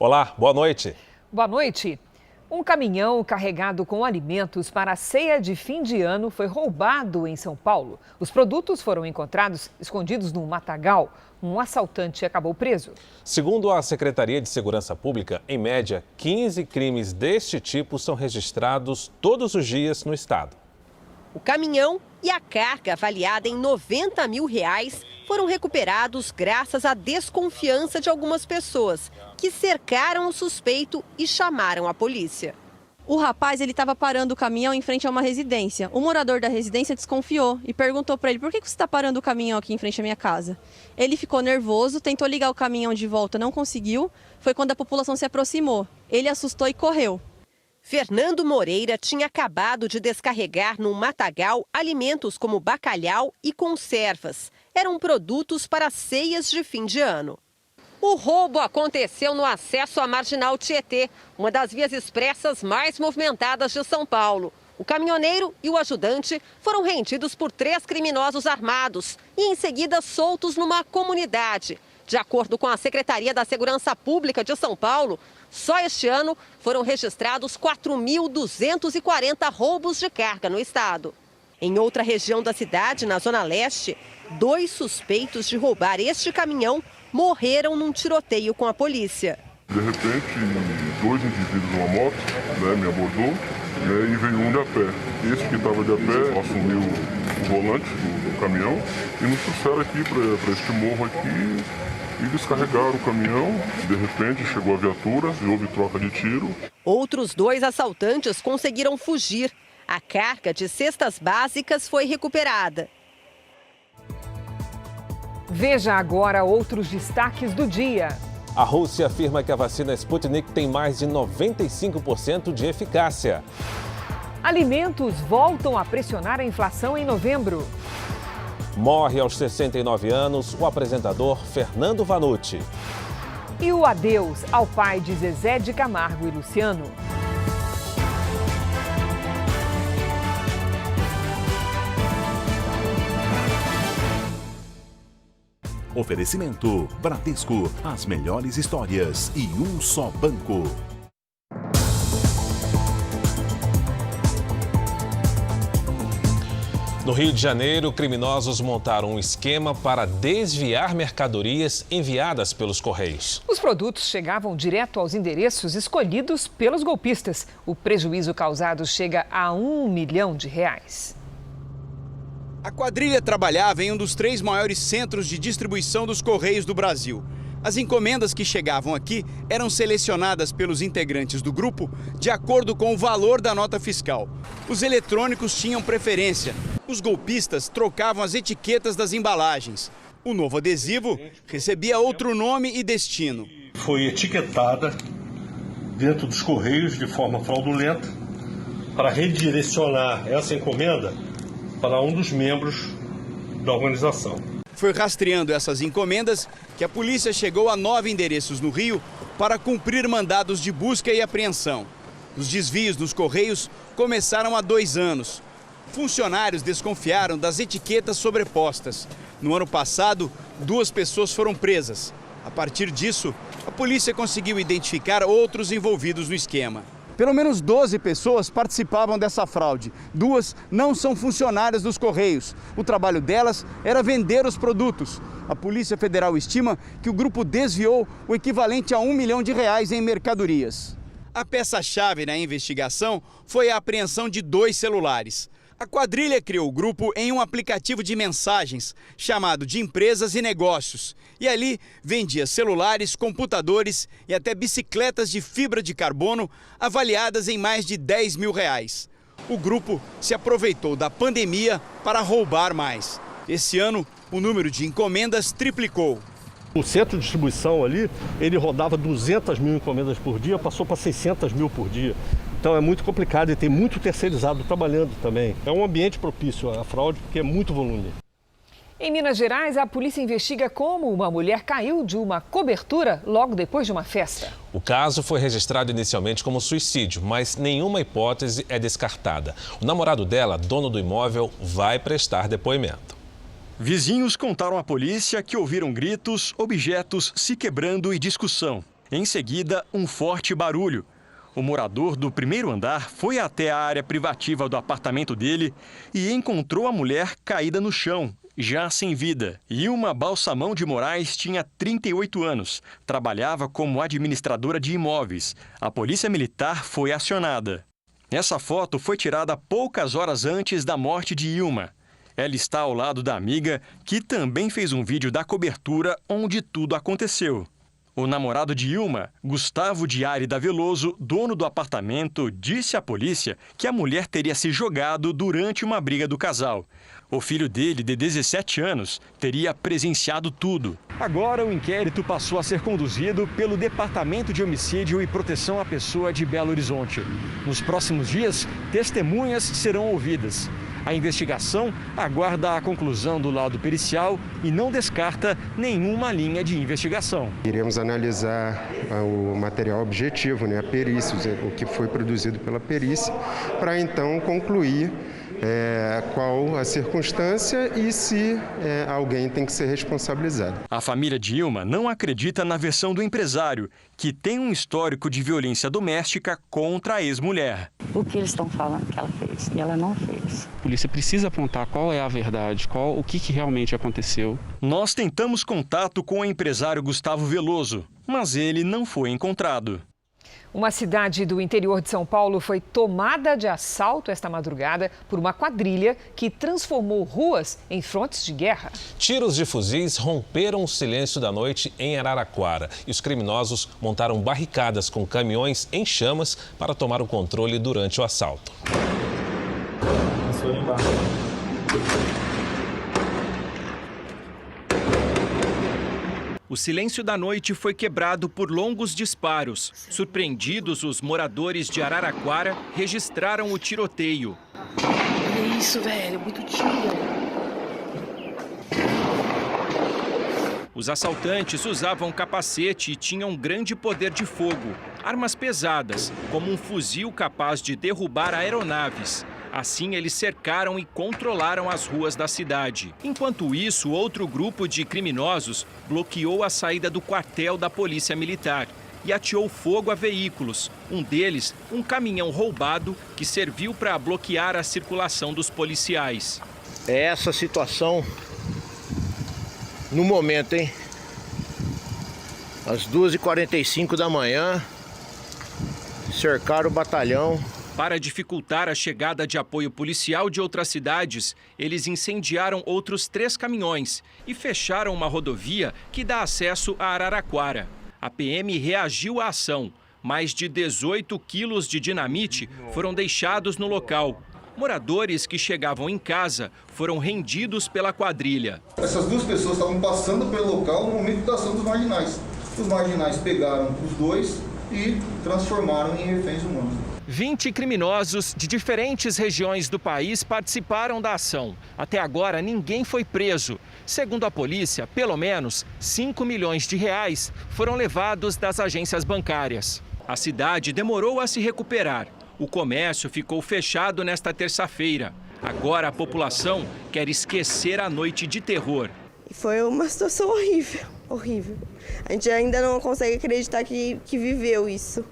Olá, boa noite. Boa noite. Um caminhão carregado com alimentos para a ceia de fim de ano foi roubado em São Paulo. Os produtos foram encontrados escondidos num matagal. Um assaltante acabou preso. Segundo a Secretaria de Segurança Pública, em média, 15 crimes deste tipo são registrados todos os dias no estado. O caminhão e a carga avaliada em R$90 mil foram recuperados graças à desconfiança de algumas pessoas que cercaram o suspeito e chamaram a polícia. O rapaz estava parando o caminhão em frente a uma residência. O morador da residência desconfiou e perguntou para ele: por que você está parando o caminhão aqui em frente à minha casa? Ele ficou nervoso, tentou ligar o caminhão de volta, não conseguiu. Foi quando a população se aproximou. Ele assustou e correu. Fernando Moreira tinha acabado de descarregar num matagal alimentos como bacalhau e conservas. Eram produtos para ceias de fim de ano. O roubo aconteceu no acesso à Marginal Tietê, uma das vias expressas mais movimentadas de São Paulo. O caminhoneiro e o ajudante foram rendidos por 3 criminosos armados e em seguida soltos numa comunidade. De acordo com a Secretaria da Segurança Pública de São Paulo, só este ano foram registrados 4.240 roubos de carga no estado. Em outra região da cidade, na Zona Leste, 2 suspeitos de roubar este caminhão morreram num tiroteio com a polícia. De repente, 2 indivíduos numa moto me abordou e veio um de a pé. Esse que estava de a pé assumiu o volante do caminhão e nos trouxeram aqui para este morro aqui. E descarregaram o caminhão, de repente chegou a viatura e houve troca de tiro. Outros 2 assaltantes conseguiram fugir. A carga de cestas básicas foi recuperada. Veja agora outros destaques do dia. A Rússia afirma que a vacina Sputnik tem mais de 95% de eficácia. Alimentos voltam a pressionar a inflação em novembro. Morre aos 69 anos o apresentador Fernando Vanucci. E o adeus ao pai de Zezé de Camargo e Luciano. Oferecimento Bradesco, as melhores histórias e um só banco. No Rio de Janeiro, criminosos montaram um esquema para desviar mercadorias enviadas pelos Correios. Os produtos chegavam direto aos endereços escolhidos pelos golpistas. O prejuízo causado chega a R$1 milhão. A quadrilha trabalhava em um dos 3 maiores centros de distribuição dos Correios do Brasil. As encomendas que chegavam aqui eram selecionadas pelos integrantes do grupo de acordo com o valor da nota fiscal. Os eletrônicos tinham preferência. Os golpistas trocavam as etiquetas das embalagens. O novo adesivo recebia outro nome e destino. Foi etiquetada dentro dos Correios de forma fraudulenta para redirecionar essa encomenda para um dos membros da organização. Foi rastreando essas encomendas que a polícia chegou a 9 endereços no Rio para cumprir mandados de busca e apreensão. Os desvios nos Correios começaram há 2 anos. Funcionários desconfiaram das etiquetas sobrepostas. No ano passado, 2 pessoas foram presas. A partir disso, a polícia conseguiu identificar outros envolvidos no esquema. Pelo menos 12 pessoas participavam dessa fraude. 2 não são funcionárias dos Correios. O trabalho delas era vender os produtos. A Polícia Federal estima que o grupo desviou o equivalente a R$1 milhão em mercadorias. A peça-chave na investigação foi a apreensão de 2 celulares. A quadrilha criou o grupo em um aplicativo de mensagens chamado de Empresas e Negócios. E ali vendia celulares, computadores e até bicicletas de fibra de carbono avaliadas em mais de R$10 mil. O grupo se aproveitou da pandemia para roubar mais. Esse ano, o número de encomendas triplicou. O centro de distribuição ali, ele rodava 200 mil encomendas por dia, passou para 600 mil por dia. Então é muito complicado e tem muito terceirizado trabalhando também. É um ambiente propício à fraude porque é muito volume. Em Minas Gerais, a polícia investiga como uma mulher caiu de uma cobertura logo depois de uma festa. O caso foi registrado inicialmente como suicídio, mas nenhuma hipótese é descartada. O namorado dela, dono do imóvel, vai prestar depoimento. Vizinhos contaram à polícia que ouviram gritos, objetos se quebrando e discussão. Em seguida, um forte barulho. O morador do primeiro andar foi até a área privativa do apartamento dele e encontrou a mulher caída no chão, já sem vida. Ilma Balsamão de Moraes tinha 38 anos, trabalhava como administradora de imóveis. A polícia militar foi acionada. Essa foto foi tirada poucas horas antes da morte de Ilma. Ela está ao lado da amiga, que também fez um vídeo da cobertura onde tudo aconteceu. O namorado de Ilma, Gustavo de Árida Veloso, dono do apartamento, disse à polícia que a mulher teria se jogado durante uma briga do casal. O filho dele, de 17 anos, teria presenciado tudo. Agora o inquérito passou a ser conduzido pelo Departamento de Homicídio e Proteção à Pessoa de Belo Horizonte. Nos próximos dias, testemunhas serão ouvidas. A investigação aguarda a conclusão do laudo pericial e não descarta nenhuma linha de investigação. Iremos analisar o material objetivo, a perícia, o que foi produzido pela perícia, para então concluir qual a circunstância e se alguém tem que ser responsabilizado. A família de Ilma não acredita na versão do empresário, que tem um histórico de violência doméstica contra a ex-mulher. O que eles estão falando que ela fez e ela não fez. A polícia precisa apontar qual é a verdade, o que realmente aconteceu. Nós tentamos contato com o empresário Gustavo Veloso, mas ele não foi encontrado. Uma cidade do interior de São Paulo foi tomada de assalto esta madrugada por uma quadrilha que transformou ruas em frontes de guerra. Tiros de fuzis romperam o silêncio da noite em Araraquara e os criminosos montaram barricadas com caminhões em chamas para tomar o controle durante o assalto. O silêncio da noite foi quebrado por longos disparos. Surpreendidos, os moradores de Araraquara registraram o tiroteio. Olha isso, velho, muito tiro. Os assaltantes usavam capacete e tinham grande poder de fogo. Armas pesadas, como um fuzil capaz de derrubar aeronaves. Assim, eles cercaram e controlaram as ruas da cidade. Enquanto isso, outro grupo de criminosos bloqueou a saída do quartel da Polícia Militar e ateou fogo a veículos. Um deles, um caminhão roubado que serviu para bloquear a circulação dos policiais. É essa situação no momento, hein? Às 2h45 da manhã, cercaram o batalhão. Para dificultar a chegada de apoio policial de outras cidades, eles incendiaram outros 3 caminhões e fecharam uma rodovia que dá acesso a Araraquara. A PM reagiu à ação. Mais de 18 quilos de dinamite foram deixados no local. Moradores que chegavam em casa foram rendidos pela quadrilha. Essas 2 pessoas estavam passando pelo local no momento da ação dos marginais. Os marginais pegaram os 2 e transformaram em reféns humanos. 20 criminosos de diferentes regiões do país participaram da ação. Até agora, ninguém foi preso. Segundo a polícia, pelo menos 5 milhões de reais foram levados das agências bancárias. A cidade demorou a se recuperar. O comércio ficou fechado nesta terça-feira. Agora a população quer esquecer a noite de terror. Foi uma situação horrível, horrível. A gente ainda não consegue acreditar que viveu isso.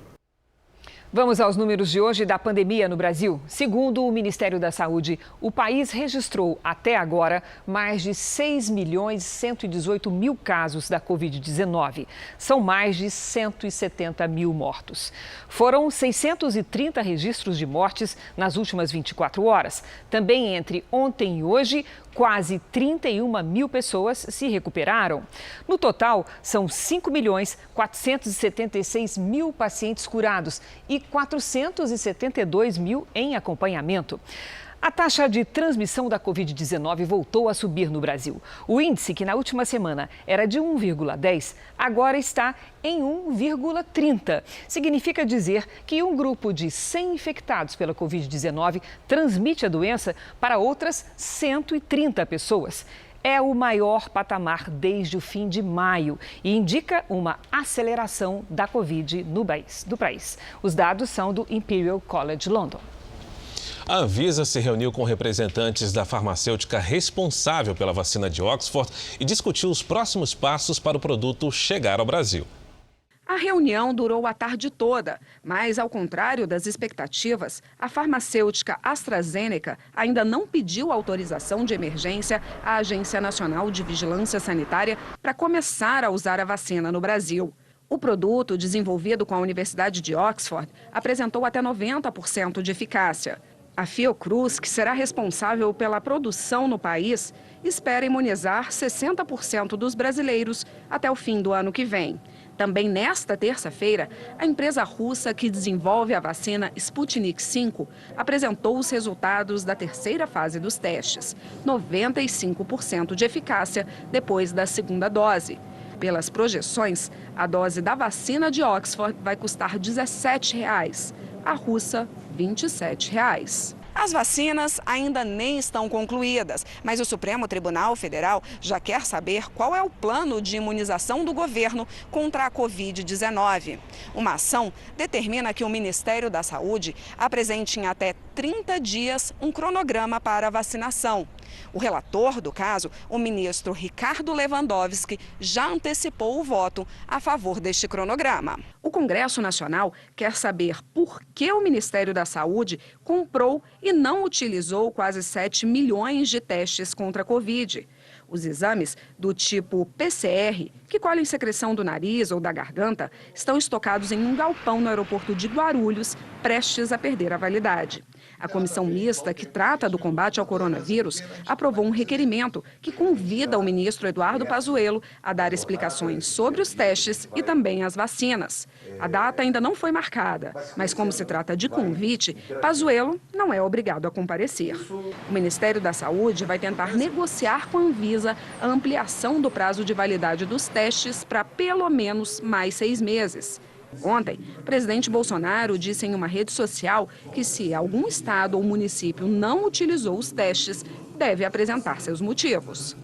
Vamos aos números de hoje da pandemia no Brasil. Segundo o Ministério da Saúde, o país registrou até agora mais de 6.118.000 casos da Covid-19. São mais de 170 mil mortos. Foram 630 registros de mortes nas últimas 24 horas. Também entre ontem e hoje, quase 31 mil pessoas se recuperaram. No total, são 5.476.000 pacientes curados e 472 mil em acompanhamento. A taxa de transmissão da Covid-19 voltou a subir no Brasil. O índice, que na última semana era de 1,10, agora está em 1,30. Significa dizer que um grupo de 100 infectados pela Covid-19 transmite a doença para outras 130 pessoas. É o maior patamar desde o fim de maio e indica uma aceleração da Covid no país. Os dados são do Imperial College London. A Anvisa se reuniu com representantes da farmacêutica responsável pela vacina de Oxford e discutiu os próximos passos para o produto chegar ao Brasil. A reunião durou a tarde toda, mas, ao contrário das expectativas, a farmacêutica AstraZeneca ainda não pediu autorização de emergência à Agência Nacional de Vigilância Sanitária para começar a usar a vacina no Brasil. O produto, desenvolvido com a Universidade de Oxford, apresentou até 90% de eficácia. A Fiocruz, que será responsável pela produção no país, espera imunizar 60% dos brasileiros até o fim do ano que vem. Também nesta terça-feira, a empresa russa que desenvolve a vacina Sputnik V apresentou os resultados da terceira fase dos testes, 95% de eficácia depois da segunda dose. Pelas projeções, a dose da vacina de Oxford vai custar R$ 17, a russa R$ 27. As vacinas ainda nem estão concluídas, mas o Supremo Tribunal Federal já quer saber qual é o plano de imunização do governo contra a Covid-19. Uma ação determina que o Ministério da Saúde apresente em até 30 dias um cronograma para a vacinação. O relator do caso, o ministro Ricardo Lewandowski, já antecipou o voto a favor deste cronograma. O Congresso Nacional quer saber por que o Ministério da Saúde comprou e não utilizou quase 7 milhões de testes contra a Covid. Os exames do tipo PCR, que colhem secreção do nariz ou da garganta, estão estocados em um galpão no aeroporto de Guarulhos, prestes a perder a validade. A comissão mista que trata do combate ao coronavírus aprovou um requerimento que convida o ministro Eduardo Pazuello a dar explicações sobre os testes e também as vacinas. A data ainda não foi marcada, mas como se trata de convite, Pazuello não é obrigado a comparecer. O Ministério da Saúde vai tentar negociar com a Anvisa a ampliação do prazo de validade dos testes para pelo menos mais 6 meses. Ontem, o presidente Bolsonaro disse em uma rede social que se algum estado ou município não utilizou os testes, deve apresentar seus motivos.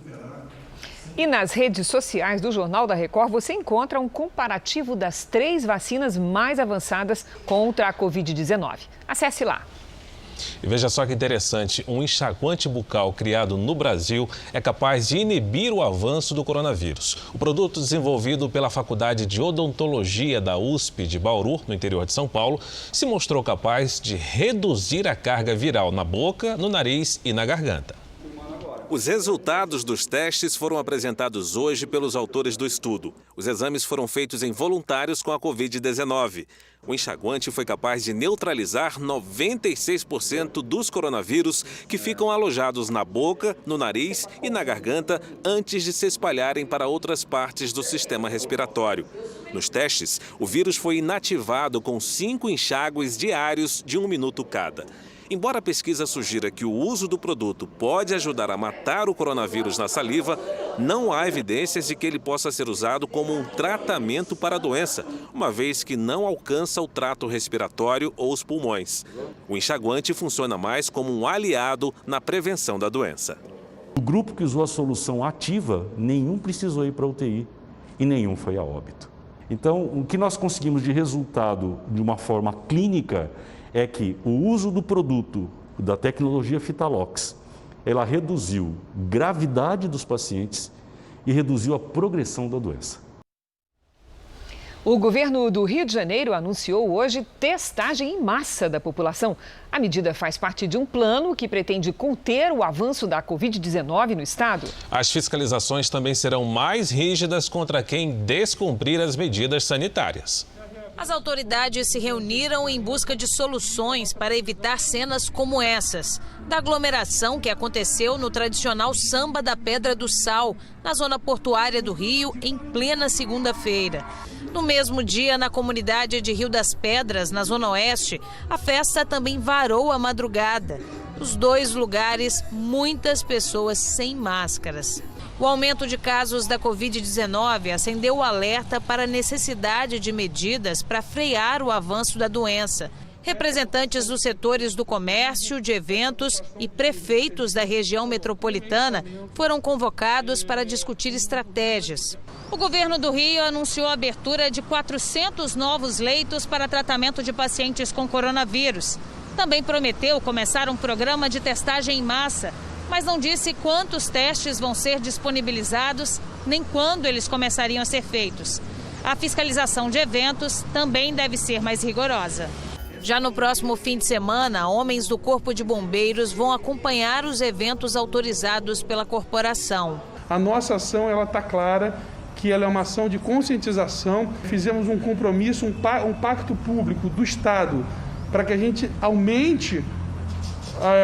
E nas redes sociais do Jornal da Record, você encontra um comparativo das 3 vacinas mais avançadas contra a Covid-19. Acesse lá. E veja só que interessante, um enxaguante bucal criado no Brasil é capaz de inibir o avanço do coronavírus. O produto desenvolvido pela Faculdade de Odontologia da USP de Bauru, no interior de São Paulo, se mostrou capaz de reduzir a carga viral na boca, no nariz e na garganta. Os resultados dos testes foram apresentados hoje pelos autores do estudo. Os exames foram feitos em voluntários com a Covid-19. O enxaguante foi capaz de neutralizar 96% dos coronavírus que ficam alojados na boca, no nariz e na garganta antes de se espalharem para outras partes do sistema respiratório. Nos testes, o vírus foi inativado com 5 enxágues diários de 1 minuto cada. Embora a pesquisa sugira que o uso do produto pode ajudar a matar o coronavírus na saliva, não há evidências de que ele possa ser usado como um tratamento para a doença, uma vez que não alcança o trato respiratório ou os pulmões. O enxaguante funciona mais como um aliado na prevenção da doença. O grupo que usou a solução ativa, nenhum precisou ir para a UTI e nenhum foi a óbito. Então, o que nós conseguimos de resultado de uma forma clínica é que o uso do produto da tecnologia Fitalox, ela reduziu gravidade dos pacientes e reduziu a progressão da doença. O governo do Rio de Janeiro anunciou hoje testagem em massa da população. A medida faz parte de um plano que pretende conter o avanço da Covid-19 no estado. As fiscalizações também serão mais rígidas contra quem descumprir as medidas sanitárias. As autoridades se reuniram em busca de soluções para evitar cenas como essas, da aglomeração que aconteceu no tradicional Samba da Pedra do Sal, na zona portuária do Rio, em plena segunda-feira. No mesmo dia, na comunidade de Rio das Pedras, na zona oeste, a festa também varou a madrugada. Nos 2 lugares, muitas pessoas sem máscaras. O aumento de casos da Covid-19 acendeu o alerta para a necessidade de medidas para frear o avanço da doença. Representantes dos setores do comércio, de eventos e prefeitos da região metropolitana foram convocados para discutir estratégias. O governo do Rio anunciou a abertura de 400 novos leitos para tratamento de pacientes com coronavírus. Também prometeu começar um programa de testagem em massa, mas não disse quantos testes vão ser disponibilizados nem quando eles começariam a ser feitos. A fiscalização de eventos também deve ser mais rigorosa. Já no próximo fim de semana, homens do Corpo de Bombeiros vão acompanhar os eventos autorizados pela corporação. A nossa ação está clara, que ela é uma ação de conscientização. Fizemos um compromisso, um pacto público do Estado para que a gente aumente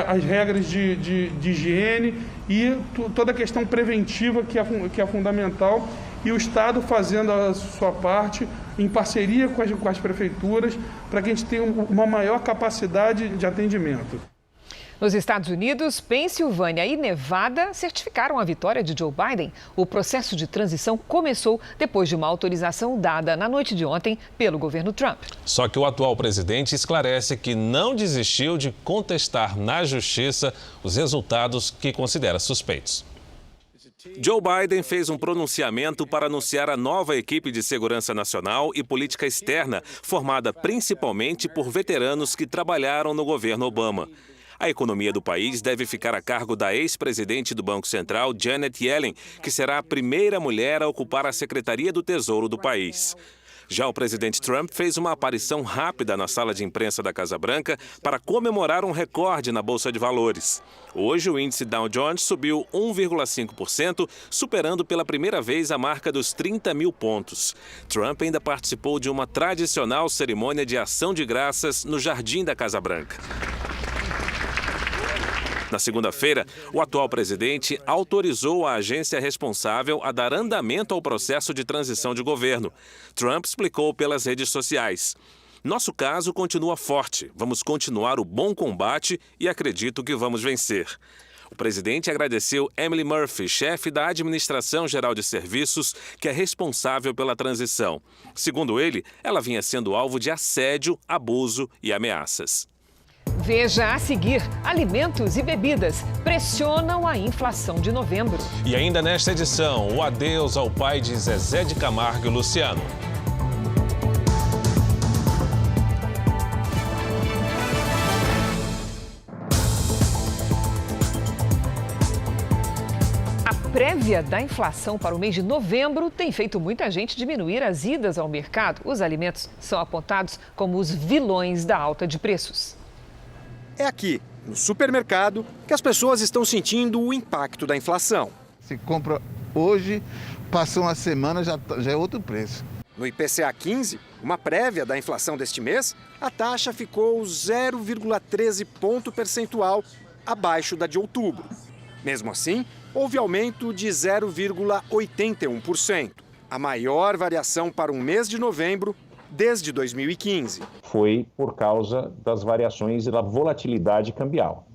as regras de higiene e toda a questão preventiva que é fundamental. E o Estado fazendo a sua parte, em parceria com as prefeituras, para que a gente tenha uma maior capacidade de atendimento. Nos Estados Unidos, Pensilvânia e Nevada certificaram a vitória de Joe Biden. O processo de transição começou depois de uma autorização dada na noite de ontem pelo governo Trump. Só que o atual presidente esclarece que não desistiu de contestar na justiça os resultados que considera suspeitos. Joe Biden fez um pronunciamento para anunciar a nova equipe de segurança nacional e política externa, formada principalmente por veteranos que trabalharam no governo Obama. A economia do país deve ficar a cargo da ex-presidente do Banco Central, Janet Yellen, que será a primeira mulher a ocupar a Secretaria do Tesouro do país. Já o presidente Trump fez uma aparição rápida na sala de imprensa da Casa Branca para comemorar um recorde na Bolsa de Valores. Hoje, o índice Dow Jones subiu 1,5%, superando pela primeira vez a marca dos 30 mil pontos. Trump ainda participou de uma tradicional cerimônia de ação de graças no jardim da Casa Branca. Na segunda-feira, o atual presidente autorizou a agência responsável a dar andamento ao processo de transição de governo. Trump explicou pelas redes sociais: "Nosso caso continua forte, vamos continuar o bom combate e acredito que vamos vencer." O presidente agradeceu Emily Murphy, chefe da Administração Geral de Serviços, que é responsável pela transição. Segundo ele, ela vinha sendo alvo de assédio, abuso e ameaças. Veja a seguir: alimentos e bebidas pressionam a inflação de novembro. E ainda nesta edição, o adeus ao pai de Zezé de Camargo e Luciano. A prévia da inflação para o mês de novembro tem feito muita gente diminuir as idas ao mercado. Os alimentos são apontados como os vilões da alta de preços. É aqui, no supermercado, que as pessoas estão sentindo o impacto da inflação. Se compra hoje, passou uma semana, já é outro preço. No IPCA 15, uma prévia da inflação deste mês, a taxa ficou 0,13 ponto percentual abaixo da de outubro. Mesmo assim, houve aumento de 0,81%, a maior variação para um mês de novembro desde 2015. Foi por causa das variações e da volatilidade cambial.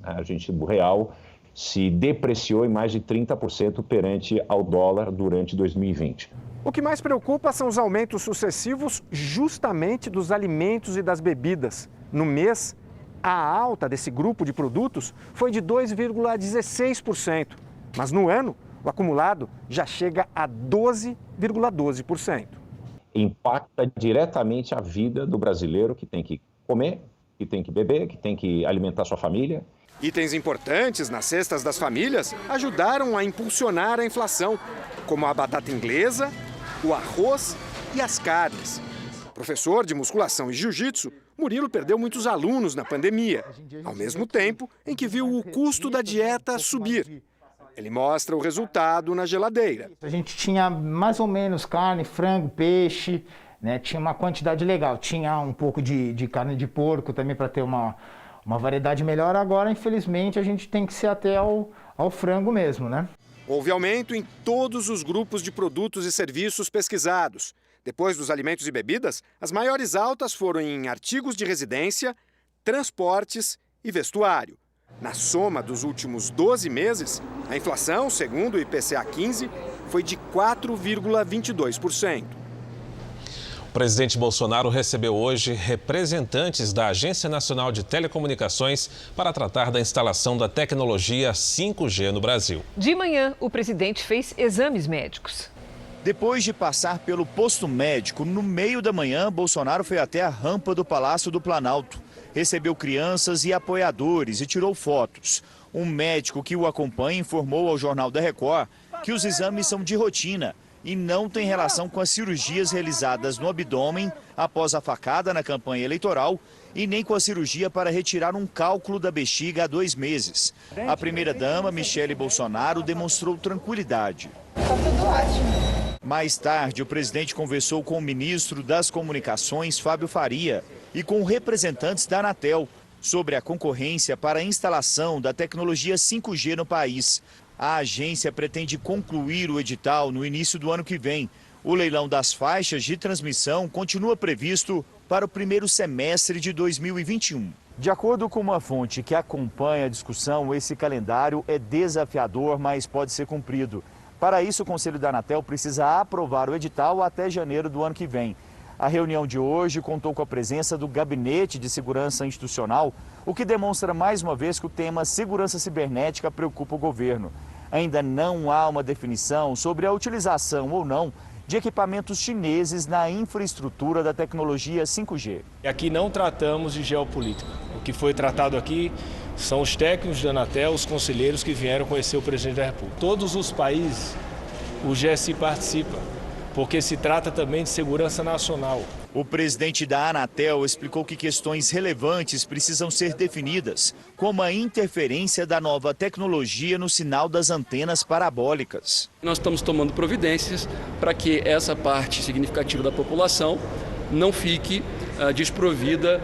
O real se depreciou em mais de 30% perante ao dólar durante 2020. O que mais preocupa são os aumentos sucessivos justamente dos alimentos e das bebidas. No mês, a alta desse grupo de produtos foi de 2,16%, mas no ano, o acumulado já chega a 12,12%. Impacta diretamente a vida do brasileiro, que tem que comer, que tem que beber, que tem que alimentar sua família. Itens importantes nas cestas das famílias ajudaram a impulsionar a inflação, como a batata inglesa, o arroz e as carnes. Professor de musculação e jiu-jitsu, Murilo perdeu muitos alunos na pandemia, ao mesmo tempo em que viu o custo da dieta subir. Ele mostra o resultado na geladeira. A gente tinha mais ou menos carne, frango, peixe, né? Tinha uma quantidade legal. Tinha um pouco de carne de porco também para ter uma variedade melhor. Agora, infelizmente, a gente tem que ser até ao frango mesmo, né? Houve aumento em todos os grupos de produtos e serviços pesquisados. Depois dos alimentos e bebidas, as maiores altas foram em artigos de residência, transportes e vestuário. Na soma dos últimos 12 meses, a inflação, segundo o IPCA 15, foi de 4,22%. O presidente Bolsonaro recebeu hoje representantes da Agência Nacional de Telecomunicações para tratar da instalação da tecnologia 5G no Brasil. De manhã, o presidente fez exames médicos. Depois de passar pelo posto médico, no meio da manhã, Bolsonaro foi até a rampa do Palácio do Planalto. Recebeu crianças e apoiadores e tirou fotos. Um médico que o acompanha informou ao Jornal da Record que os exames são de rotina e não tem relação com as cirurgias realizadas no abdômen após a facada na campanha eleitoral e nem com a cirurgia para retirar um cálculo da bexiga há 2 meses. A primeira-dama, Michele Bolsonaro, demonstrou tranquilidade. Está tudo ótimo. Mais tarde, o presidente conversou com o ministro das Comunicações, Fábio Faria, e com representantes da Anatel sobre a concorrência para a instalação da tecnologia 5G no país. A agência pretende concluir o edital no início do ano que vem. O leilão das faixas de transmissão continua previsto para o primeiro semestre de 2021. De acordo com uma fonte que acompanha a discussão, esse calendário é desafiador, mas pode ser cumprido. Para isso, o Conselho da Anatel precisa aprovar o edital até janeiro do ano que vem. A reunião de hoje contou com a presença do Gabinete de Segurança Institucional, o que demonstra mais uma vez que o tema segurança cibernética preocupa o governo. Ainda não há uma definição sobre a utilização ou não de equipamentos chineses na infraestrutura da tecnologia 5G. Aqui não tratamos de geopolítica. O que foi tratado aqui são os técnicos da Anatel, os conselheiros que vieram conhecer o presidente da República. Todos os países, o GSI participa, porque se trata também de segurança nacional. O presidente da Anatel explicou que questões relevantes precisam ser definidas, como a interferência da nova tecnologia no sinal das antenas parabólicas. Nós estamos tomando providências para que essa parte significativa da população não fique desprovida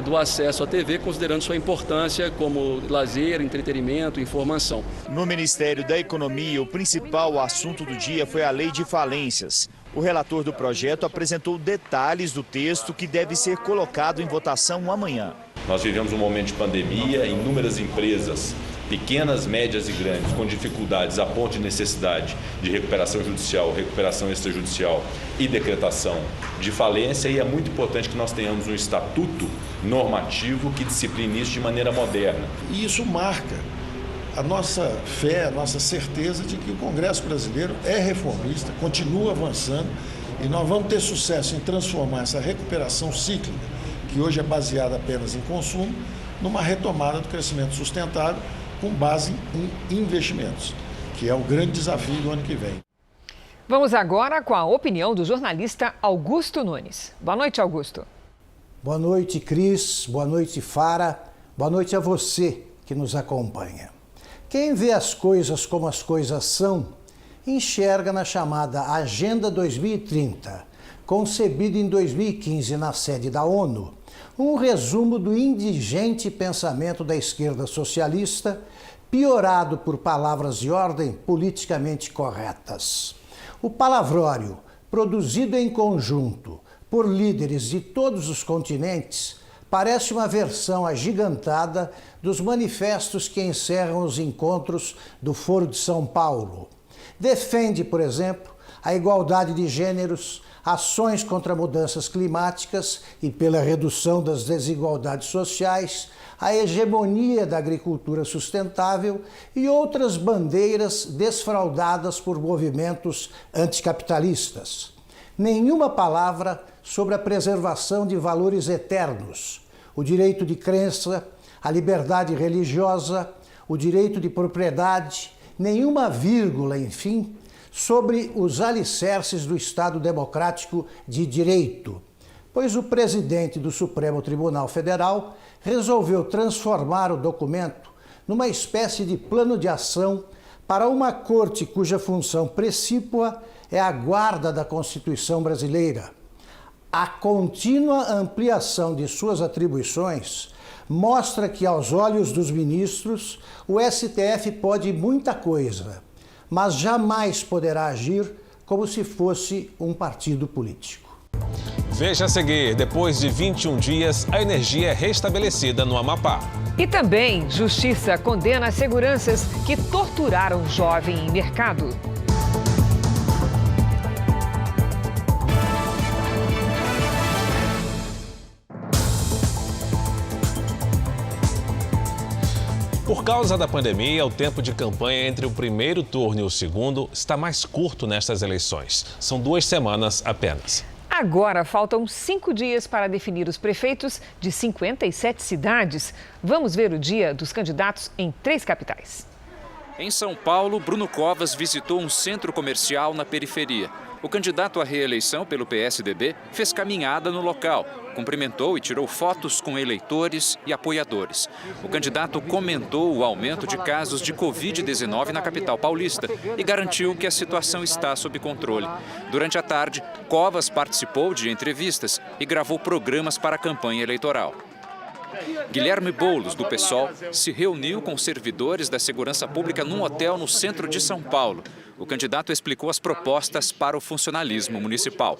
do acesso à TV, considerando sua importância como lazer, entretenimento, informação. No Ministério da Economia, o principal assunto do dia foi a lei de falências. O relator do projeto apresentou detalhes do texto que deve ser colocado em votação amanhã. Nós vivemos um momento de pandemia, inúmeras empresas, pequenas, médias e grandes, com dificuldades a ponto de necessidade de recuperação judicial, recuperação extrajudicial e decretação de falência, e é muito importante que nós tenhamos um estatuto normativo que discipline isso de maneira moderna. E isso marca a nossa fé, a nossa certeza de que o Congresso brasileiro é reformista, continua avançando, e nós vamos ter sucesso em transformar essa recuperação cíclica, que hoje é baseada apenas em consumo, numa retomada do crescimento sustentável com base em investimentos, que é o grande desafio do ano que vem. Vamos agora com a opinião do jornalista Augusto Nunes. Boa noite, Augusto. Boa noite, Cris. Boa noite, Fara. Boa noite a você que nos acompanha. Quem vê as coisas como as coisas são, enxerga na chamada Agenda 2030, concebida em 2015 na sede da ONU, um resumo do indigente pensamento da esquerda socialista, piorado por palavras de ordem politicamente corretas. O palavrório, produzido em conjunto por líderes de todos os continentes, parece uma versão agigantada dos manifestos que encerram os encontros do Foro de São Paulo. Defende, por exemplo, a igualdade de gêneros, ações contra mudanças climáticas e pela redução das desigualdades sociais, a hegemonia da agricultura sustentável e outras bandeiras desfraldadas por movimentos anticapitalistas. Nenhuma palavra sobre a preservação de valores eternos, o direito de crença, a liberdade religiosa, o direito de propriedade, nenhuma vírgula, enfim, sobre os alicerces do Estado Democrático de Direito, pois o presidente do Supremo Tribunal Federal resolveu transformar o documento numa espécie de plano de ação para uma corte cuja função precípua é a guarda da Constituição brasileira. A contínua ampliação de suas atribuições mostra que, aos olhos dos ministros, o STF pode muita coisa, mas jamais poderá agir como se fosse um partido político. Veja a seguir, depois de 21 dias, a energia é restabelecida no Amapá. E também, Justiça condena seguranças que torturaram jovem em mercado. Por causa da pandemia, o tempo de campanha entre o primeiro turno e o segundo está mais curto nestas eleições. São 2 semanas apenas. Agora faltam 5 dias para definir os prefeitos de 57 cidades. Vamos ver o dia dos candidatos em 3 capitais. Em São Paulo, Bruno Covas visitou um centro comercial na periferia. O candidato à reeleição pelo PSDB fez caminhada no local, cumprimentou e tirou fotos com eleitores e apoiadores. O candidato comentou o aumento de casos de Covid-19 na capital paulista e garantiu que a situação está sob controle. Durante a tarde, Covas participou de entrevistas e gravou programas para a campanha eleitoral. Guilherme Boulos, do PSOL, se reuniu com servidores da segurança pública num hotel no centro de São Paulo. O candidato explicou as propostas para o funcionalismo municipal.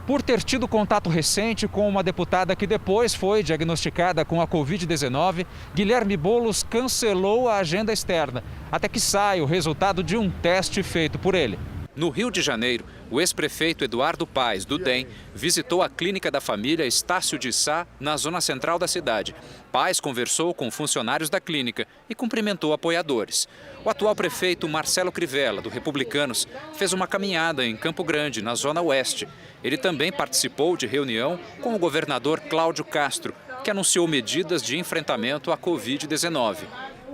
Por ter tido contato recente com uma deputada que depois foi diagnosticada com a Covid-19, Guilherme Boulos cancelou a agenda externa, até que saia o resultado de um teste feito por ele. No Rio de Janeiro, o ex-prefeito Eduardo Paes, do DEM, visitou a clínica da família Estácio de Sá, na zona central da cidade. Paes conversou com funcionários da clínica e cumprimentou apoiadores. O atual prefeito Marcelo Crivella, do Republicanos, fez uma caminhada em Campo Grande, na zona oeste. Ele também participou de reunião com o governador Cláudio Castro, que anunciou medidas de enfrentamento à Covid-19.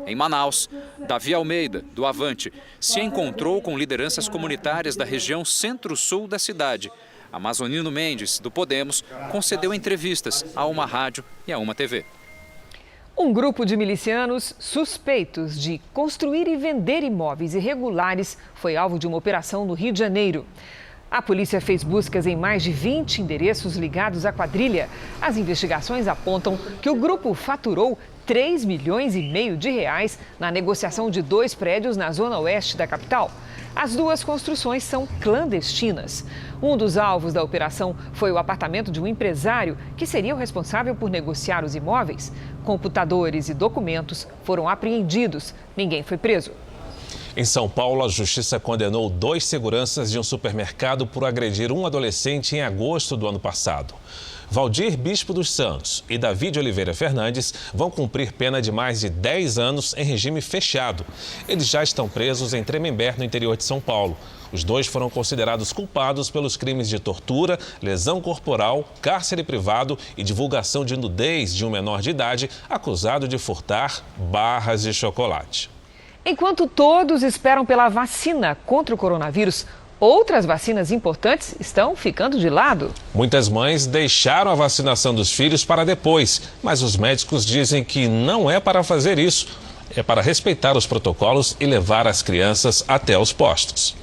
Em Manaus, Davi Almeida, do Avante, se encontrou com lideranças comunitárias da região centro-sul da cidade. Amazonino Mendes, do Podemos, concedeu entrevistas a uma rádio e a uma TV. Um grupo de milicianos suspeitos de construir e vender imóveis irregulares foi alvo de uma operação no Rio de Janeiro. A polícia fez buscas em mais de 20 endereços ligados à quadrilha. As investigações apontam que o grupo faturou 3,5 milhões de reais na negociação de 2 prédios na zona oeste da capital. As 2 construções são clandestinas. Um dos alvos da operação foi o apartamento de um empresário que seria o responsável por negociar os imóveis. Computadores e documentos foram apreendidos. Ninguém foi preso. Em São Paulo, a justiça condenou 2 seguranças de um supermercado por agredir um adolescente em agosto do ano passado. Valdir Bispo dos Santos e Davi de Oliveira Fernandes vão cumprir pena de mais de 10 anos em regime fechado. Eles já estão presos em Tremembé, no interior de São Paulo. Os 2 foram considerados culpados pelos crimes de tortura, lesão corporal, cárcere privado e divulgação de nudez de um menor de idade acusado de furtar barras de chocolate. Enquanto todos esperam pela vacina contra o coronavírus, outras vacinas importantes estão ficando de lado. Muitas mães deixaram a vacinação dos filhos para depois, mas os médicos dizem que não é para fazer isso. É para respeitar os protocolos e levar as crianças até os postos.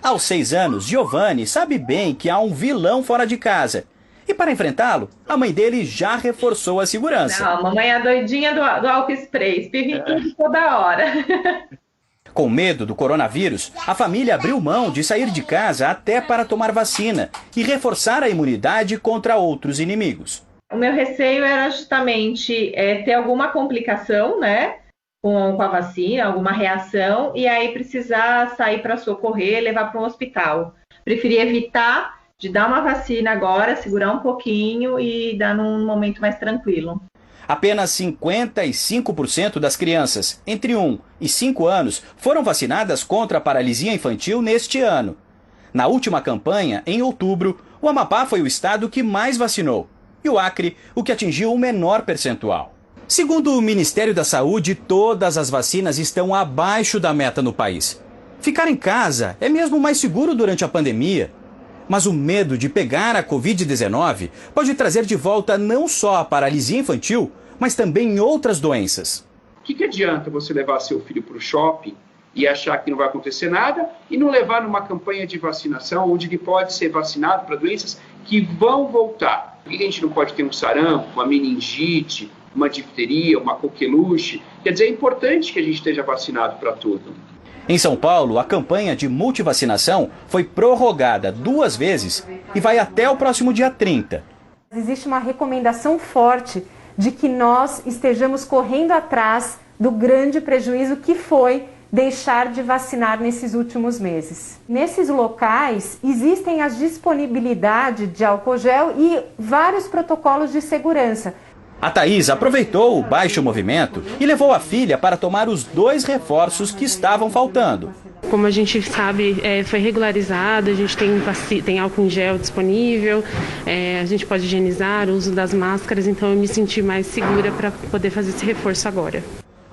Aos 6 anos, Giovanni sabe bem que há um vilão fora de casa. E para enfrentá-lo, a mãe dele já reforçou a segurança. Não, a mamãe é a doidinha do álcool spray, espirritinho toda hora. Com medo do coronavírus, a família abriu mão de sair de casa até para tomar vacina e reforçar a imunidade contra outros inimigos. O meu receio era justamente ter alguma complicação, né, com a vacina, alguma reação, e aí precisar sair para socorrer, levar para um hospital. Preferi evitar de dar uma vacina agora, segurar um pouquinho e dar num momento mais tranquilo. Apenas 55% das crianças entre 1 e 5 anos foram vacinadas contra a paralisia infantil neste ano. Na última campanha, em outubro, o Amapá foi o estado que mais vacinou e o Acre o que atingiu o menor percentual. Segundo o Ministério da Saúde, todas as vacinas estão abaixo da meta no país. Ficar em casa é mesmo mais seguro durante a pandemia. Mas o medo de pegar a Covid-19 pode trazer de volta não só a paralisia infantil, mas também outras doenças. O que adianta você levar seu filho para o shopping e achar que não vai acontecer nada e não levar numa campanha de vacinação onde ele pode ser vacinado para doenças que vão voltar? Por que a gente não pode ter um sarampo, uma meningite, uma difteria, uma coqueluche? Quer dizer, é importante que a gente esteja vacinado para tudo. Em São Paulo, a campanha de multivacinação foi prorrogada 2 vezes e vai até o próximo dia 30. Existe uma recomendação forte de que nós estejamos correndo atrás do grande prejuízo que foi deixar de vacinar nesses últimos meses. Nesses locais, existem as disponibilidade de álcool gel e vários protocolos de segurança. A Thaís aproveitou o baixo movimento e levou a filha para tomar os 2 reforços que estavam faltando. Como a gente sabe, foi regularizado, a gente tem álcool em gel disponível, a gente pode higienizar o uso das máscaras, então eu me senti mais segura para poder fazer esse reforço agora.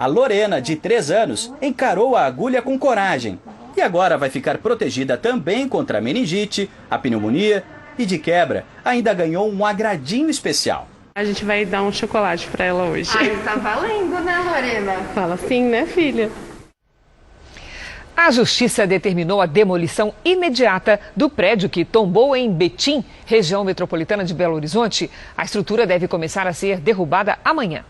A Lorena, de 3 anos, encarou a agulha com coragem e agora vai ficar protegida também contra a meningite, a pneumonia e, de quebra, ainda ganhou um agradinho especial. A gente vai dar um chocolate para ela hoje. Ai, tá valendo, né, Lorena? Fala assim, né, filha? A Justiça determinou a demolição imediata do prédio que tombou em Betim, região metropolitana de Belo Horizonte. A estrutura deve começar a ser derrubada amanhã.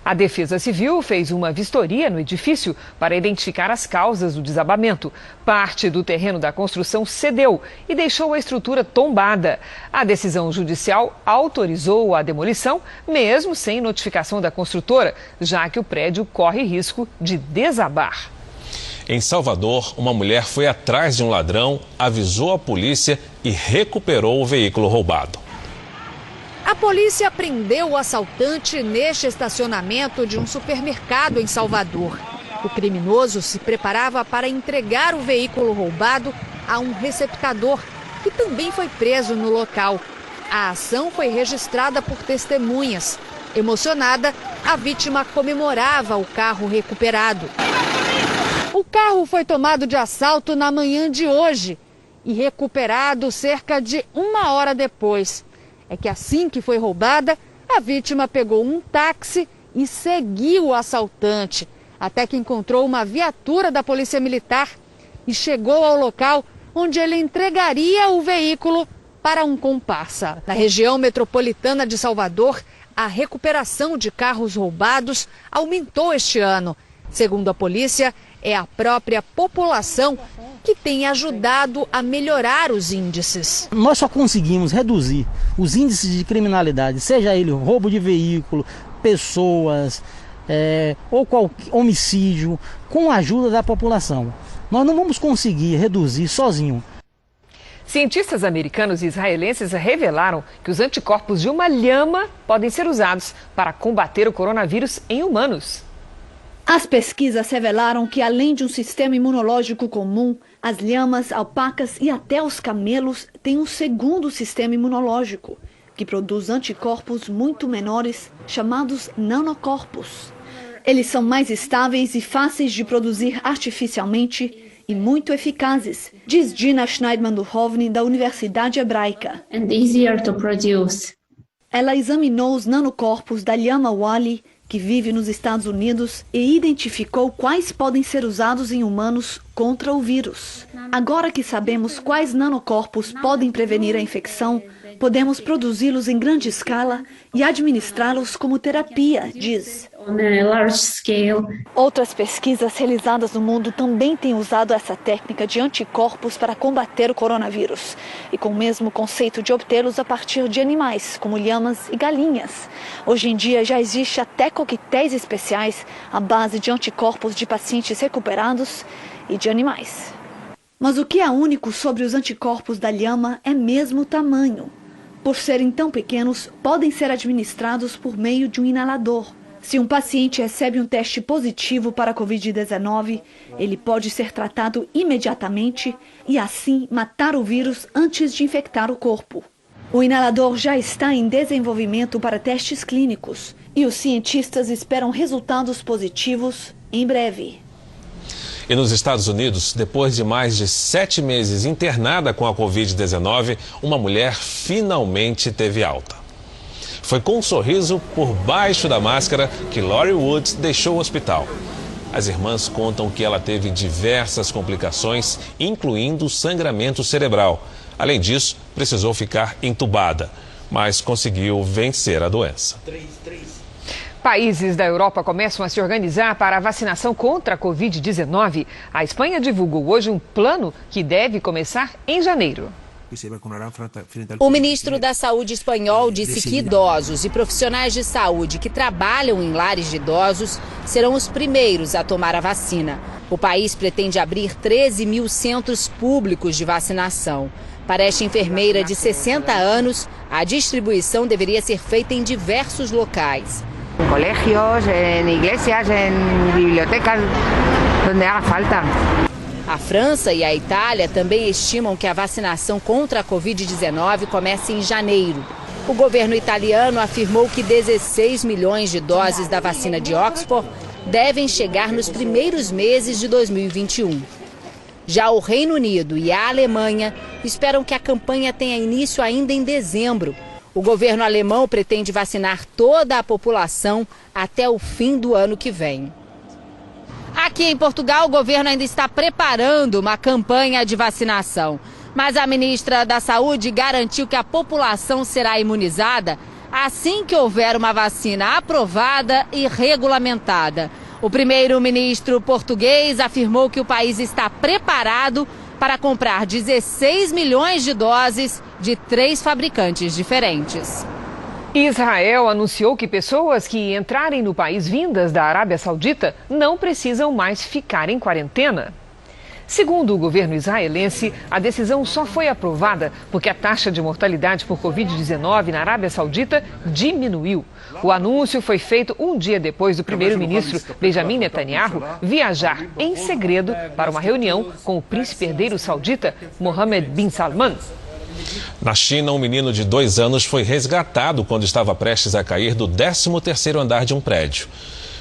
A Defesa Civil fez uma vistoria no edifício para identificar as causas do desabamento. Parte do terreno da construção cedeu e deixou a estrutura tombada. A decisão judicial autorizou a demolição, mesmo sem notificação da construtora, já que o prédio corre risco de desabar. Em Salvador, uma mulher foi atrás de um ladrão, avisou a polícia e recuperou o veículo roubado. A polícia prendeu o assaltante neste estacionamento de um supermercado em Salvador. O criminoso se preparava para entregar o veículo roubado a um receptador, que também foi preso no local. A ação foi registrada por testemunhas. Emocionada, a vítima comemorava o carro recuperado. O carro foi tomado de assalto na manhã de hoje e recuperado cerca de 1 hora depois. É que assim que foi roubada, a vítima pegou um táxi e seguiu o assaltante, até que encontrou uma viatura da Polícia Militar e chegou ao local onde ele entregaria o veículo para um comparsa. Na região metropolitana de Salvador, a recuperação de carros roubados aumentou este ano. Segundo a polícia, é a própria população que tem ajudado a melhorar os índices. Nós só conseguimos reduzir os índices de criminalidade, seja ele roubo de veículo, pessoas ou qualquer homicídio, com a ajuda da população. Nós não vamos conseguir reduzir sozinho. Cientistas americanos e israelenses revelaram que os anticorpos de uma lhama podem ser usados para combater o coronavírus em humanos. As pesquisas revelaram que, além de um sistema imunológico comum, as lhamas, alpacas e até os camelos têm um segundo sistema imunológico, que produz anticorpos muito menores, chamados nanocorpos. Eles são mais estáveis e fáceis de produzir artificialmente e muito eficazes, diz Dina Schneidman-Duhovny, da Universidade Hebraica. Ela examinou os nanocorpos da lhama Wally, que vive nos Estados Unidos, e identificou quais podem ser usados em humanos contra o vírus. Agora que sabemos quais nanocorpos podem prevenir a infecção, podemos produzi-los em grande escala e administrá-los como terapia, diz. Outras pesquisas realizadas no mundo também têm usado essa técnica de anticorpos para combater o coronavírus, e com o mesmo conceito de obtê-los a partir de animais, como lhamas e galinhas. Hoje em dia já existe até coquetéis especiais à base de anticorpos de pacientes recuperados e de animais. Mas o que é único sobre os anticorpos da lhama é mesmo o tamanho. Por serem tão pequenos, podem ser administrados por meio de um inalador. Se um paciente recebe um teste positivo para a Covid-19, ele pode ser tratado imediatamente e assim matar o vírus antes de infectar o corpo. O inalador já está em desenvolvimento para testes clínicos e os cientistas esperam resultados positivos em breve. E nos Estados Unidos, depois de mais de 7 meses internada com a Covid-19, uma mulher finalmente teve alta. Foi com um sorriso por baixo da máscara que Lori Woods deixou o hospital. As irmãs contam que ela teve diversas complicações, incluindo sangramento cerebral. Além disso, precisou ficar entubada, mas conseguiu vencer a doença. Países da Europa começam a se organizar para a vacinação contra a Covid-19. A Espanha divulgou hoje um plano que deve começar em janeiro. O ministro da Saúde espanhol disse que idosos e profissionais de saúde que trabalham em lares de idosos serão os primeiros a tomar a vacina. O país pretende abrir 13 mil centros públicos de vacinação. Para esta enfermeira de 60 anos, a distribuição deveria ser feita em diversos locais. Em colégios, em igrejas, em bibliotecas, onde haga falta. A França e a Itália também estimam que a vacinação contra a Covid-19 comece em janeiro. O governo italiano afirmou que 16 milhões de doses da vacina de Oxford devem chegar nos primeiros meses de 2021. Já o Reino Unido e a Alemanha esperam que a campanha tenha início ainda em dezembro. O governo alemão pretende vacinar toda a população até o fim do ano que vem. Aqui em Portugal, o governo ainda está preparando uma campanha de vacinação. Mas a ministra da Saúde garantiu que a população será imunizada assim que houver uma vacina aprovada e regulamentada. O primeiro-ministro português afirmou que o país está preparado para comprar 16 milhões de doses de 3 fabricantes diferentes. Israel anunciou que pessoas que entrarem no país vindas da Arábia Saudita não precisam mais ficar em quarentena. Segundo o governo israelense, a decisão só foi aprovada porque a taxa de mortalidade por Covid-19 na Arábia Saudita diminuiu. O anúncio foi feito um dia depois do primeiro-ministro Benjamin Netanyahu viajar em segredo para uma reunião com o príncipe herdeiro saudita Mohammed bin Salman. Na China, um menino de 2 anos foi resgatado quando estava prestes a cair do 13º andar de um prédio.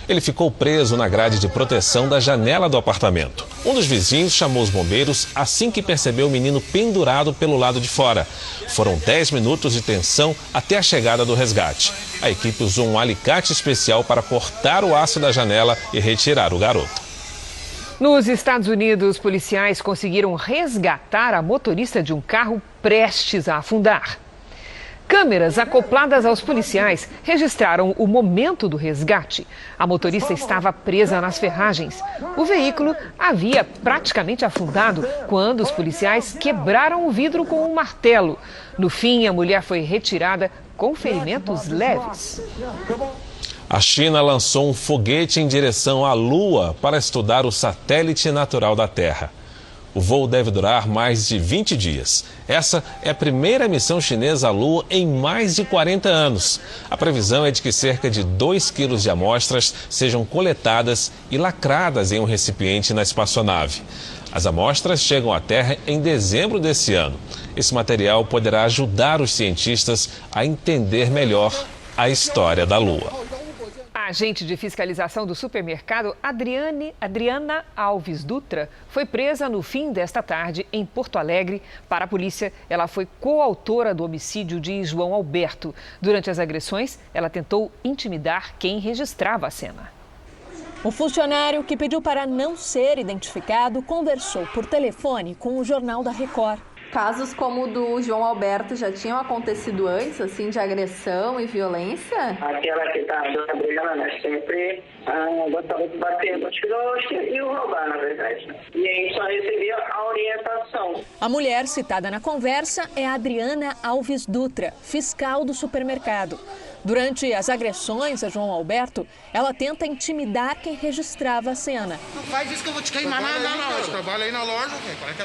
Ele ficou preso na grade de proteção da janela do apartamento. Um dos vizinhos chamou os bombeiros assim que percebeu o menino pendurado pelo lado de fora. Foram 10 minutos de tensão até a chegada do resgate. A equipe usou um alicate especial para cortar o aço da janela e retirar o garoto. Nos Estados Unidos, policiais conseguiram resgatar a motorista de um carro prestes a afundar. Câmeras acopladas aos policiais registraram o momento do resgate. A motorista estava presa nas ferragens. O veículo havia praticamente afundado quando os policiais quebraram o vidro com um martelo. No fim, a mulher foi retirada com ferimentos leves. A China lançou um foguete em direção à Lua para estudar o satélite natural da Terra. O voo deve durar mais de 20 dias. Essa é a primeira missão chinesa à Lua em mais de 40 anos. A previsão é de que cerca de 2 quilos de amostras sejam coletadas e lacradas em um recipiente na espaçonave. As amostras chegam à Terra em dezembro desse ano. Esse material poderá ajudar os cientistas a entender melhor a história da Lua. A agente de fiscalização do supermercado Adriana Alves Dutra foi presa no fim desta tarde em Porto Alegre. Para a polícia, ela foi coautora do homicídio de João Alberto. Durante as agressões, ela tentou intimidar quem registrava a cena. O funcionário, que pediu para não ser identificado, conversou por telefone com o Jornal da Record. Casos como o do João Alberto já tinham acontecido antes, assim, de agressão e violência? Aquela que está brigando, né? Sempre gostava de bater nos filhos e o roubar, na verdade. E aí só recebia a orientação. A mulher citada na conversa é a Adriana Alves Dutra, fiscal do supermercado. Durante as agressões a João Alberto, ela tenta intimidar quem registrava a cena. Não faz isso que eu vou te queimar na loja. Trabalha aí na loja.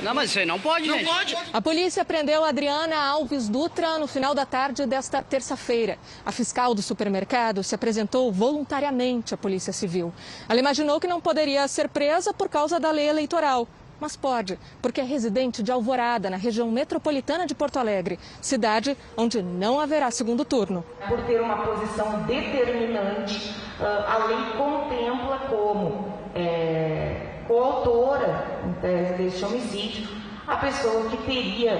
Não, mas isso aí não pode, Não gente. pode. A polícia prendeu a Adriana Alves Dutra no final da tarde desta terça-feira. A fiscal do supermercado se apresentou voluntariamente à Polícia Civil. Ela imaginou que não poderia ser presa por causa da lei eleitoral. Mas pode, porque é residente de Alvorada, na região metropolitana de Porto Alegre, cidade onde não haverá segundo turno. Por ter uma posição determinante, a lei contempla como coautora deste homicídio a pessoa que teria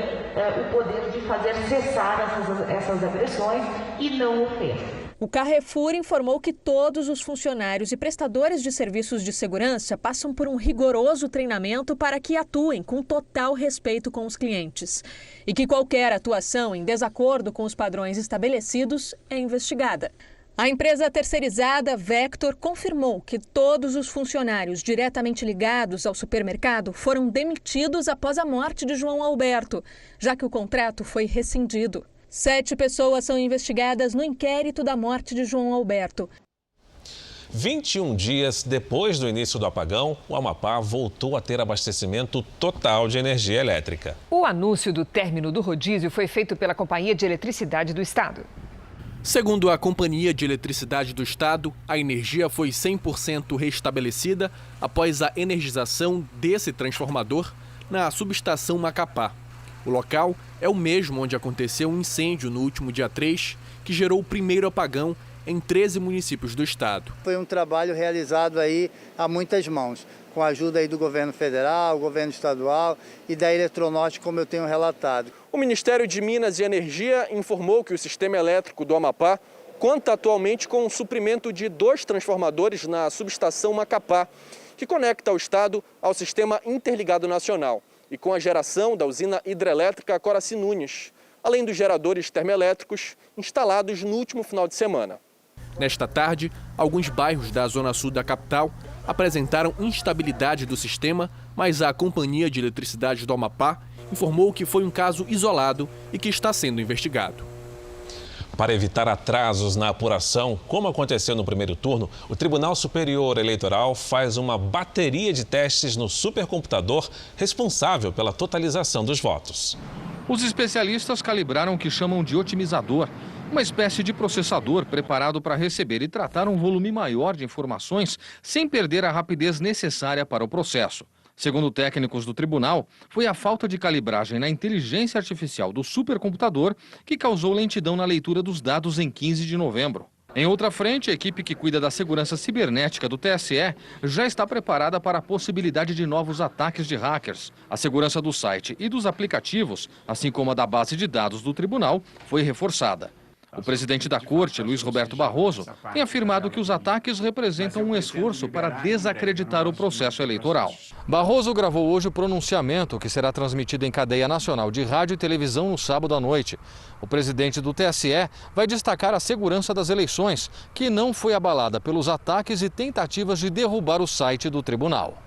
o poder de fazer cessar essas agressões e não o fez. O Carrefour informou que todos os funcionários e prestadores de serviços de segurança passam por um rigoroso treinamento para que atuem com total respeito com os clientes. E que qualquer atuação em desacordo com os padrões estabelecidos é investigada. A empresa terceirizada Vector confirmou que todos os funcionários diretamente ligados ao supermercado foram demitidos após a morte de João Alberto, já que o contrato foi rescindido. 7 pessoas são investigadas no inquérito da morte de João Alberto. 21 dias depois do início do apagão, o Amapá voltou a ter abastecimento total de energia elétrica. O anúncio do término do rodízio foi feito pela Companhia de Eletricidade do Estado. Segundo a Companhia de Eletricidade do Estado, a energia foi 100% restabelecida após a energização desse transformador na subestação Macapá. O local é o mesmo onde aconteceu um incêndio no último dia 3, que gerou o primeiro apagão em 13 municípios do estado. Foi um trabalho realizado aí a muitas mãos, com a ajuda aí do governo federal, governo estadual e da Eletronorte, como eu tenho relatado. O Ministério de Minas e Energia informou que o sistema elétrico do Amapá conta atualmente com o suprimento de 2 transformadores na subestação Macapá, que conecta o estado ao Sistema Interligado Nacional, e com a geração da usina hidrelétrica Coraci Nunes, além dos geradores termoelétricos instalados no último final de semana. Nesta tarde, alguns bairros da zona sul da capital apresentaram instabilidade do sistema, mas a Companhia de Eletricidade do Amapá informou que foi um caso isolado e que está sendo investigado. Para evitar atrasos na apuração, como aconteceu no primeiro turno, o Tribunal Superior Eleitoral faz uma bateria de testes no supercomputador responsável pela totalização dos votos. Os especialistas calibraram o que chamam de otimizador, uma espécie de processador preparado para receber e tratar um volume maior de informações sem perder a rapidez necessária para o processo. Segundo técnicos do tribunal, foi a falta de calibragem na inteligência artificial do supercomputador que causou lentidão na leitura dos dados em 15 de novembro. Em outra frente, a equipe que cuida da segurança cibernética do TSE já está preparada para a possibilidade de novos ataques de hackers. A segurança do site e dos aplicativos, assim como a da base de dados do tribunal, foi reforçada. O presidente da Corte, Luiz Roberto Barroso, tem afirmado que os ataques representam um esforço para desacreditar o processo eleitoral. Barroso gravou hoje o pronunciamento que será transmitido em cadeia nacional de rádio e televisão no sábado à noite. O presidente do TSE vai destacar a segurança das eleições, que não foi abalada pelos ataques e tentativas de derrubar o site do tribunal.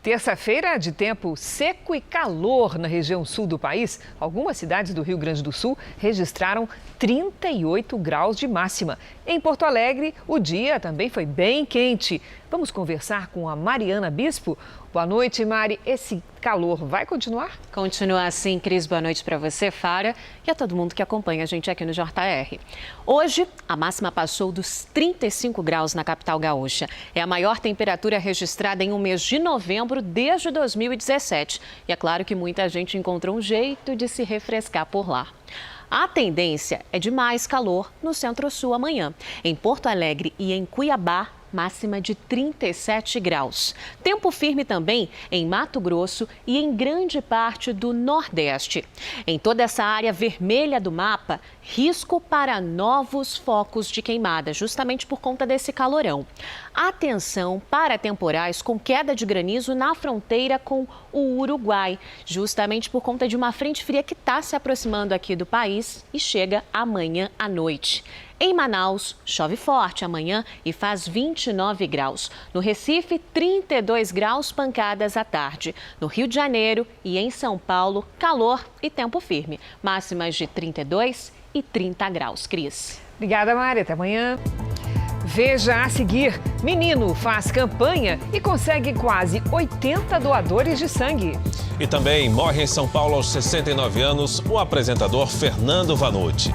Terça-feira de tempo seco e calor na região sul do país. Algumas cidades do Rio Grande do Sul registraram 38 graus de máxima. Em Porto Alegre, o dia também foi bem quente. Vamos conversar com a Mariana Bispo. Boa noite, Mari. Esse calor vai continuar? Continua assim, Cris. Boa noite para você, Fara, e a todo mundo que acompanha a gente aqui no JR. Hoje, a máxima passou dos 35 graus na capital gaúcha. É a maior temperatura registrada em um mês de novembro desde 2017. E é claro que muita gente encontrou um jeito de se refrescar por lá. A tendência é de mais calor no Centro-Sul amanhã. Em Porto Alegre e em Cuiabá, máxima de 37 graus. Tempo firme também em Mato Grosso e em grande parte do Nordeste. Em toda essa área vermelha do mapa, risco para novos focos de queimada, justamente por conta desse calorão. Atenção para temporais com queda de granizo na fronteira com o Uruguai, justamente por conta de uma frente fria que está se aproximando aqui do país e chega amanhã à noite. Em Manaus, chove forte amanhã e faz 29 graus. No Recife, 32 graus, pancadas à tarde. No Rio de Janeiro e em São Paulo, calor e tempo firme. Máximas de 32 e 30 graus. Cris. Obrigada, Mari. Até amanhã. Veja a seguir. Menino faz campanha e consegue quase 80 doadores de sangue. E também morre em São Paulo aos 69 anos o apresentador Fernando Vanucci.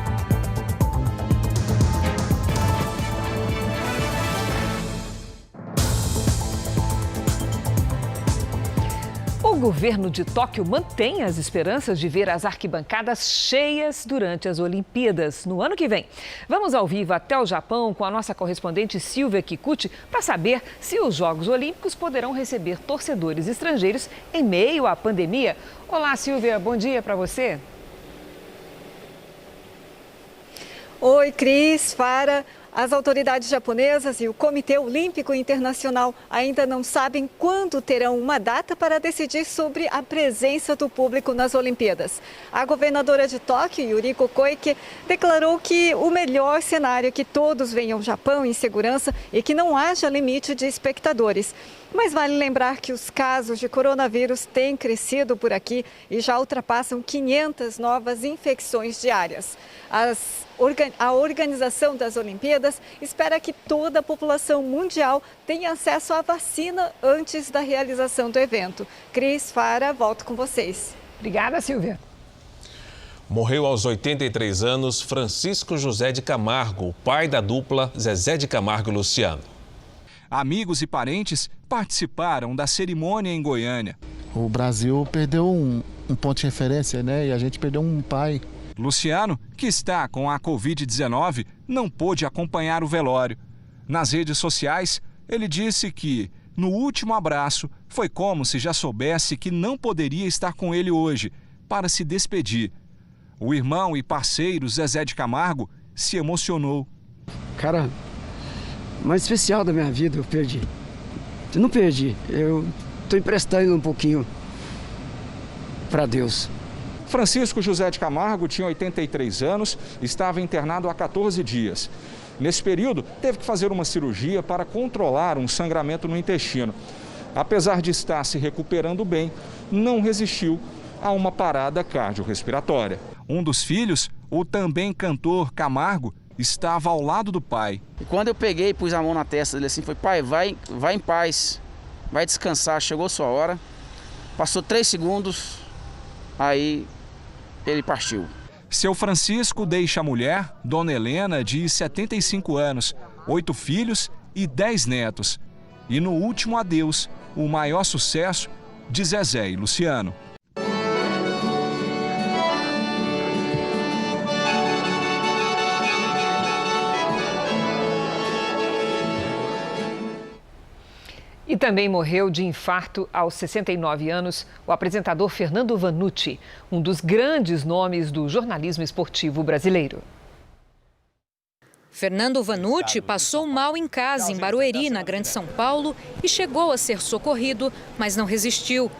O governo de Tóquio mantém as esperanças de ver as arquibancadas cheias durante as Olimpíadas no ano que vem. Vamos ao vivo até o Japão com a nossa correspondente Silvia Kikuchi para saber se os Jogos Olímpicos poderão receber torcedores estrangeiros em meio à pandemia. Olá, Silvia, bom dia para você. Oi, Cris, Fara. As autoridades japonesas e o Comitê Olímpico Internacional ainda não sabem quando terão uma data para decidir sobre a presença do público nas Olimpíadas. A governadora de Tóquio, Yuriko Koike, declarou que o melhor cenário é que todos venham ao Japão em segurança e que não haja limite de espectadores. Mas vale lembrar que os casos de coronavírus têm crescido por aqui e já ultrapassam 500 novas infecções diárias. A organização das Olimpíadas espera que toda a população mundial tenha acesso à vacina antes da realização do evento. Cris, Fara, volto com vocês. Obrigada, Silvia. Morreu aos 83 anos Francisco José de Camargo, pai da dupla Zezé de Camargo e Luciano. Amigos e parentes participaram da cerimônia em Goiânia. O Brasil perdeu um ponto de referência, né? E a gente perdeu um pai. Luciano, que está com a Covid-19, não pôde acompanhar o velório. Nas redes sociais, ele disse que, no último abraço, foi como se já soubesse que não poderia estar com ele hoje, para se despedir. O irmão e parceiro Zezé de Camargo se emocionou. Cara, mais especial da minha vida eu perdi. Eu não perdi, eu estou emprestando um pouquinho para Deus. Francisco José de Camargo tinha 83 anos, estava internado há 14 dias. Nesse período, teve que fazer uma cirurgia para controlar um sangramento no intestino. Apesar de estar se recuperando bem, não resistiu a uma parada cardiorrespiratória. Um dos filhos, o também cantor Camargo, estava ao lado do pai. E quando eu peguei e pus a mão na testa dele assim, foi: pai, vai em paz, vai descansar, chegou sua hora. Passou 3 segundos, aí ele partiu. Seu Francisco deixa a mulher, Dona Helena, de 75 anos, 8 filhos e 10 netos. E no último adeus, o maior sucesso de Zezé e Luciano. E também morreu de infarto aos 69 anos o apresentador Fernando Vanucci, um dos grandes nomes do jornalismo esportivo brasileiro. Fernando Vanucci passou mal em casa, em Barueri, na Grande São Paulo, e chegou a ser socorrido, mas não resistiu.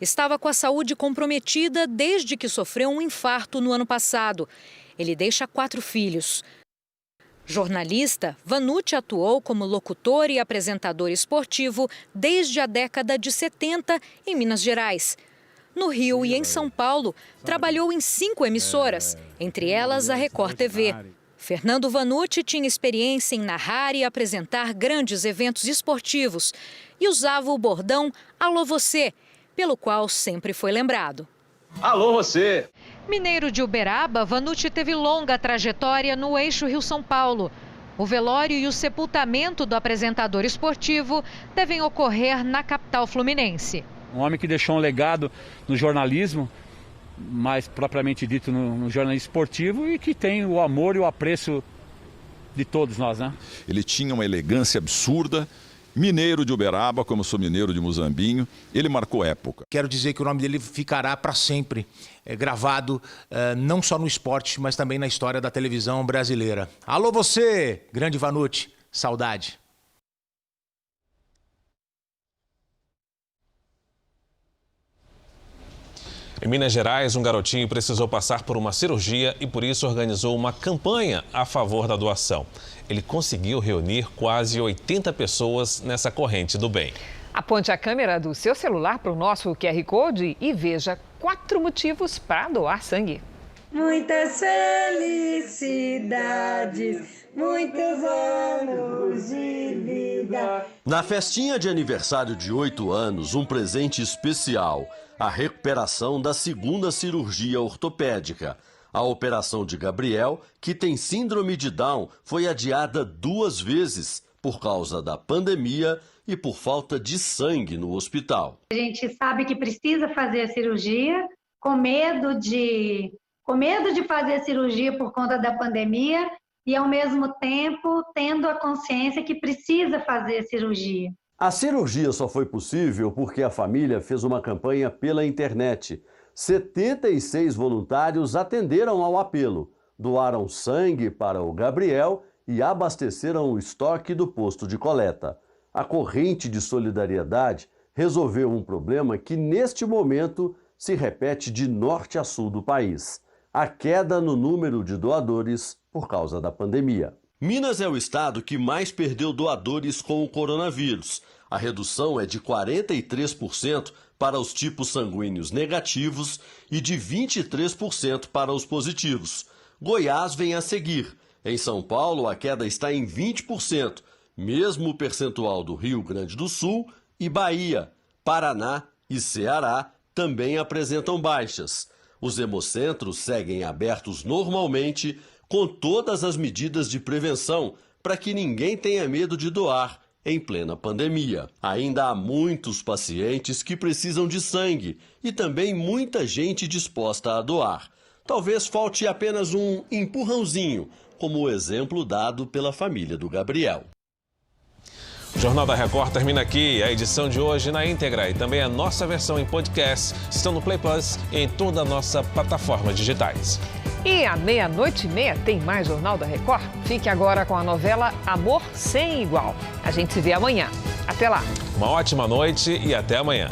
Estava com a saúde comprometida desde que sofreu um infarto no ano passado. Ele deixa 4 filhos. Jornalista, Vanucci atuou como locutor e apresentador esportivo desde a década de 70 em Minas Gerais. No Rio e em São Paulo, trabalhou em 5 emissoras, entre elas a Record TV. Fernando Vanucci tinha experiência em narrar e apresentar grandes eventos esportivos e usava o bordão "Alô você", pelo qual sempre foi lembrado. Alô você! Mineiro de Uberaba, Vanucci teve longa trajetória no eixo Rio-São Paulo. O velório e o sepultamento do apresentador esportivo devem ocorrer na capital fluminense. Um homem que deixou um legado no jornalismo, mais propriamente dito no jornalismo esportivo, e que tem o amor e o apreço de todos nós, né? Ele tinha uma elegância absurda. Mineiro de Uberaba, como eu sou mineiro de Muzambinho, ele marcou época. Quero dizer que o nome dele ficará para sempre gravado, não só no esporte, mas também na história da televisão brasileira. Alô você, grande Vanucci, saudade. Em Minas Gerais, um garotinho precisou passar por uma cirurgia e por isso organizou uma campanha a favor da doação. Ele conseguiu reunir quase 80 pessoas nessa corrente do bem. Aponte a câmera do seu celular para o nosso QR Code e veja 4 motivos para doar sangue. Muitas felicidades, muitos anos de vida. Na festinha de aniversário de 8 anos, um presente especial. A recuperação da 2ª cirurgia ortopédica. A operação de Gabriel, que tem síndrome de Down, foi adiada 2 vezes por causa da pandemia e por falta de sangue no hospital. A gente sabe que precisa fazer a cirurgia, com medo de fazer a cirurgia por conta da pandemia e, ao mesmo tempo, tendo a consciência que precisa fazer a cirurgia. A cirurgia só foi possível porque a família fez uma campanha pela internet. 76 voluntários atenderam ao apelo, doaram sangue para o Gabriel e abasteceram o estoque do posto de coleta. A corrente de solidariedade resolveu um problema que, neste momento, se repete de norte a sul do país: a queda no número de doadores por causa da pandemia. Minas é o estado que mais perdeu doadores com o coronavírus. A redução é de 43% para os tipos sanguíneos negativos e de 23% para os positivos. Goiás vem a seguir. Em São Paulo, a queda está em 20%, mesmo percentual do Rio Grande do Sul e Bahia. Paraná e Ceará também apresentam baixas. Os hemocentros seguem abertos normalmente, com todas as medidas de prevenção, para que ninguém tenha medo de doar em plena pandemia. Ainda há muitos pacientes que precisam de sangue e também muita gente disposta a doar. Talvez falte apenas um empurrãozinho, como o exemplo dado pela família do Gabriel. O Jornal da Record termina aqui. A edição de hoje na íntegra e também a nossa versão em podcast estão no Play Plus e em toda a nossa plataforma digitais. E à 00:30 tem mais Jornal da Record? Fique agora com a novela Amor Sem Igual. A gente se vê amanhã. Até lá. Uma ótima noite e até amanhã.